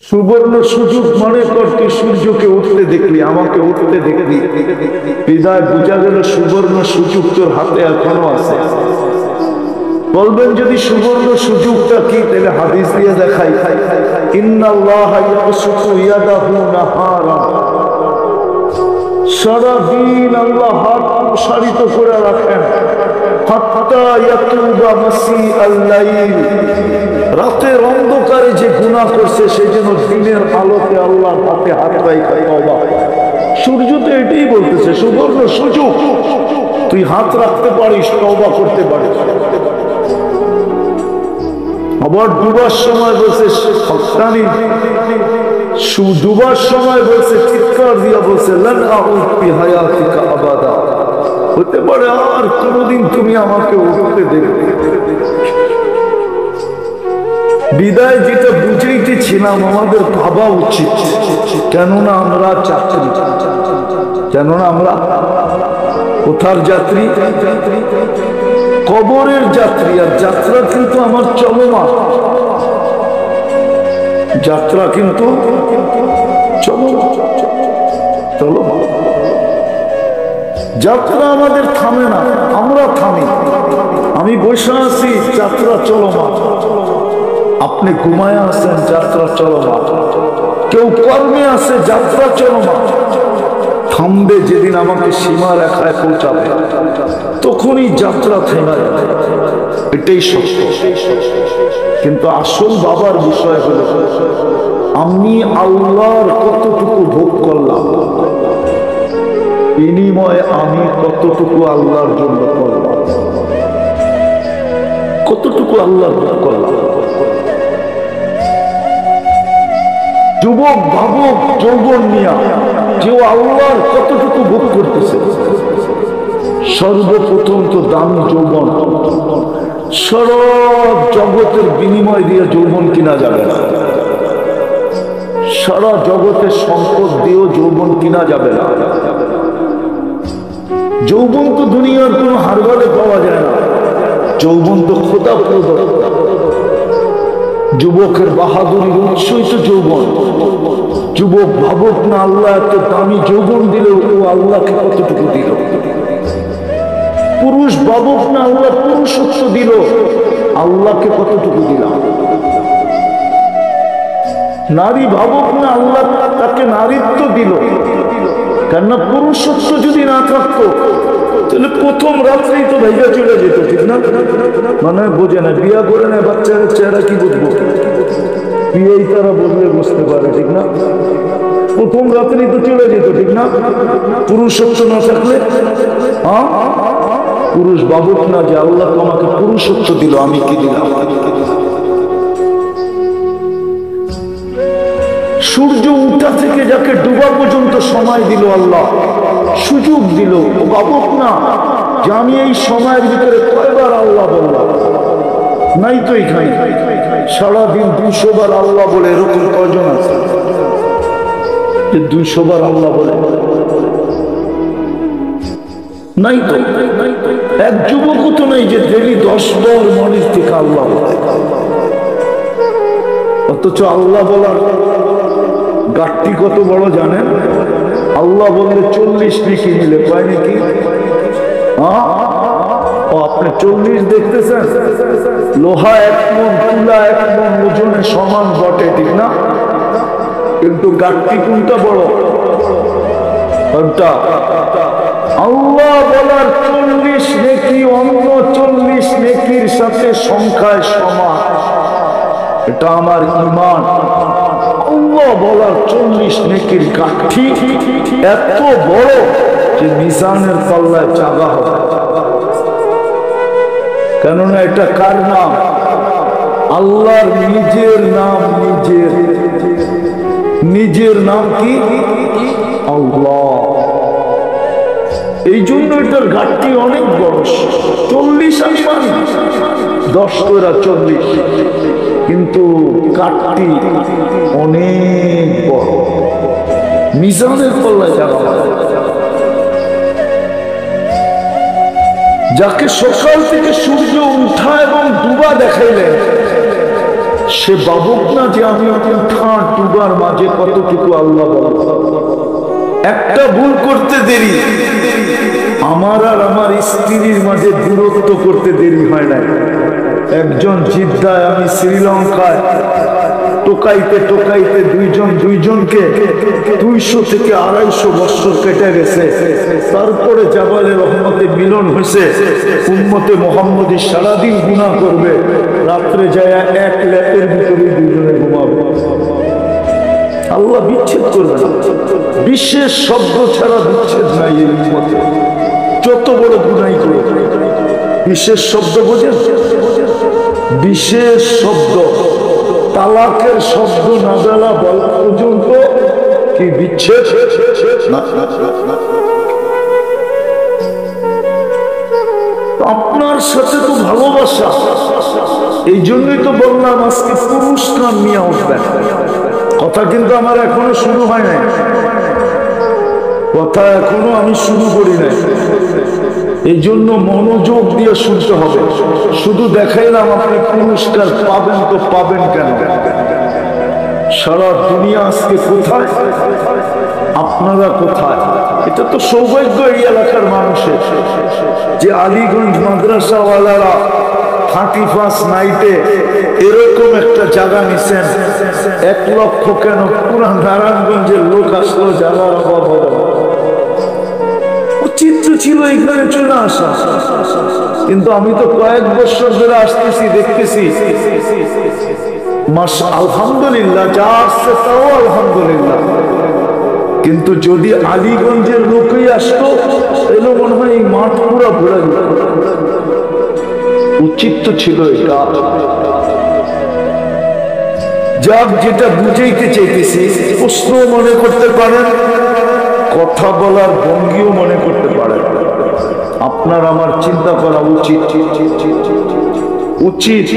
সুবর্ণ সুযোগ মনে কর, তুই সূর্যকে উঠতে দেখলি, আমাকে উঠতে দেখলি, হৃদয় বুঝা গেল সুবর্ণ সুযোগ তোর হাতে এখনো আছে। বলবেন যদি সুবর্ণ সুযোগটা কি, তাহলে হাদিস দিয়ে দেখাই, ইন্নাল্লাহা ইয়াবসুতু ইয়াদাহু নাহারা, সারা দিন আল্লাহ হাত প্রসারিত করে রাখেন, হাত্তা ইয়াতুবা মাসিআল লাইল, রাতের অন্ধকারে যে গুনাহ করছে সে যেন দিনের আলোতে আল্লাহর হাতে হাত রাখে তওবা। সূর্য তো এটাই বলতেছে সুবর্ণ সুযোগ, তুই হাত রাখতে পারিস, তওবা করতে পারিস। আবার ডুবার সময় বলছে ডুবার সময় বলছে, চিৎকার দিয়া বলছে লান আউদ ফি হায়াতিকা আবাদা, হতে পারে আর কোনদিন তুমি আমাকে উঠতে দেবে। বিদায় যেটা বুঝেইতেছিলাম আমাদের ভাবা উচিত, কেননা আমরা যাত্রী, কেননা আমরা কোথার যাত্রী? কবরের যাত্রী। আর যাত্রা কিন্তু আমার চলমান, যাত্রা কিন্তু চলমান, যাত্রা আমাদের থামে না, আমরা থামি। আমি বসে আছি, যাত্রা চলমান। আপনি ঘুমায় আছেন, যাত্রা চলমান। কেউ কর্মে আছে, যাত্রা চলমান। থামবে যেদিন আমাকে সীমা রেখায় পৌঁছাবে, তখনই যাত্রা থেমে যাবে, এটাই সত্য। কিন্তু আসল বাবার বিষয় হলো আমি আল্লাহর কতটুকু ভোগ করলাম, বিনিময়ে আমি কতটুকু আল্লাহর জন্য করলাম, কতটুকু আল্লাহর ভোগ করলাম। যুবক ভাবুক যৌবন নিয়া, কেউ আল্লাহর কতটুকু ভোগ করতেছে। সর্বপ্রথম তো দামি যৌবন, সব জগতের বিনিময় দিয়ে যৌবন কিনা যাবে না, সারা জগতের সম্পদ দিয়েও যৌবন কিনা যাবে না। যৌবন তো দুনিয়ার কোনো হারবালে পাওয়া যায় না, যৌবন তো খোদা প্রদত্ত। যুবকের বাহাদুরির উৎসই তো যৌবন। যুবক ভাবুক না আল্লাহ এত দামি যৌবন দিল, ও আল্লাহকে কতটুকু দিল। পুরুষ ভাবুক না আল্লাহ পুরুষত্ব দিল, আল্লাহকে কতটুকু দিলাম। নারী ভাবুক না আল্লাহ তাকে নারীত্ব দিল, কেননা পুরুষত্ব যদি না থাকতো তাহলে প্রথম রাত্রেই তো ভেঙে চলে যেত, ঠিক না? মানে বোঝে না, বিয়া করে নেয় বাচ্চারা, চেহারা কি বুঝবো? বিয়েই তারা বললে বুঝতে পারে, ঠিক না? প্রথম রাত্রেই তো চলে যেত, ঠিক না? পুরুষত্ব না থাকলে পুরুষ ভাবুক না যে আল্লাহ তোমাকে পুরুষত্ব দিল, আমি কি দিলাম। সূর্য উঠা থেকে যাকে ডুবা পর্যন্ত সময় দিল আল্লাহ, সুযোগ দিল, ও ভাবুক না যে আমি এই সময়ের ভিতরে কয়বার আল্লাহ বললাম। নাই তো এখানে সারাদিন 200 বার আল্লাহ বলে, এরকম কয়জন আছে যে 200 বার আল্লাহ বলে? নাই তো। এক যুবকও তো নাই যে ডেলি 10 বার মনের থেকে আল্লাহ বলে। অথচ আল্লাহ বলার গাঠটি কত বড় জানেন? আল্লাহ বললে 40 নেকি মিলে, পায় নাকি? আপনি 40 দেখতেছেন? লোহা 1 মণ, তুলা 1 মণ ওজনে সমান বটে, ঠিক না? কিন্তু গাঠটি কোনটা বড়? আল্লাহ বলার 40 নেকি অন্য 40 নেকির সাথে সংখ্যায় সমান। এটা আমার ঈমান। আল্লাহ বলার 40 নেকির গাঠি এত বড় যে মিজানের পাল্লায় চাঁদা হবে। কেননা এটা কার নাম? আল্লাহর নিজের নাম। নিজের নাম কি? আল্লাহ। এই জন্য এটার ঘাটতি অনেক বড়। 40 আমি মানি, 10 করে 40, কিন্তু ঘাটতি অনেক বড়, মিজানের পাল্লায় যাওয়া। যাকে সকাল থেকে সূর্য উঠা এবং ডুবা দেখাইলেন, সে ভাবুক না যে আমি উঠা ডুবা দুটার মাঝে কতটুকু আল্লাহ বলে। একটা ভুল করতে দেরি, আমার আর আমার স্ত্রীর মাঝে দূরত্ব করতে দেরি হয় না। একজন জিদ্দায়, আমি শ্রীলঙ্কায়, টোকাইতে টোকাইতে দুইজনকে 200 থেকে 250 বছর কেটে গেছে। তারপরে জাবালে রহমতে মিলন হয়েছে। উম্মতে মোহাম্মদী সারাদিন গুনাহ করবে, রাত্রে যায় এক ল্যাপের ভিতরে দুইজনে ঘুমাবে। আল্লাহ বিচ্ছেদ করবে না। বিশেষ শব্দ ছাড়া বিচ্ছেদ নাই এই উম্মতে, যত বড় গুনাহ করে। বিশেষ শব্দ বোঝেন? বিশেষ শব্দ, তালাকের শব্দ না বলা পর্যন্ত কি বিচ্ছেদ না। আপনার সাথে তো ভালোবাসা, এই জন্যই তো বললাম আজকে পুরস্কার নিয়ে উঠবেন। কথা কিন্তু আমার এখনো শুরু হয় নাই, কথা এখনো আমি শুরু করি নাই। এই জন্য মনোযোগ দিয়ে শুনতে হবে। শুধু দেখাইলাম আপনি পুরস্কার পাবেন, তো পাবেন কেন? সারা দুনিয়া আজকে কোথায়, আপনারা কোথায়? এটা তো সৌভাগ্য এই এলাকার মানুষের যে আলীগঞ্জ মাদ্রাসাওয়ালারা 31 নাইটে এরকম একটা জায়গা নিছেন। 1 লক্ষ কেন, পুরা নারায়ণগঞ্জের লোক আসলো, জায়গার অভাব হবে। উচিত ছিল এখানে চলে আসা, কিন্তু আমি তো কয়েক বছর ধরে আসতেছি, দেখতেছি আলহামদুলিল্লাহ যা আসছে তাও আলহামদুলিল্লাহ। কিন্তু যদি আলীগঞ্জের লোকই আসতো, এলো মনে হয় এই মাঠ পুরা ভরে যেত। উচিত তো ছিল এটা। যাক, যেটা বুঝাইতে চাইতেছি, প্রশ্ন মনে করতে পারেন, কথা বলার ভঙ্গিও মনে করতে পারেন। আপনার আমার চিন্তা করা উচিত উচিত।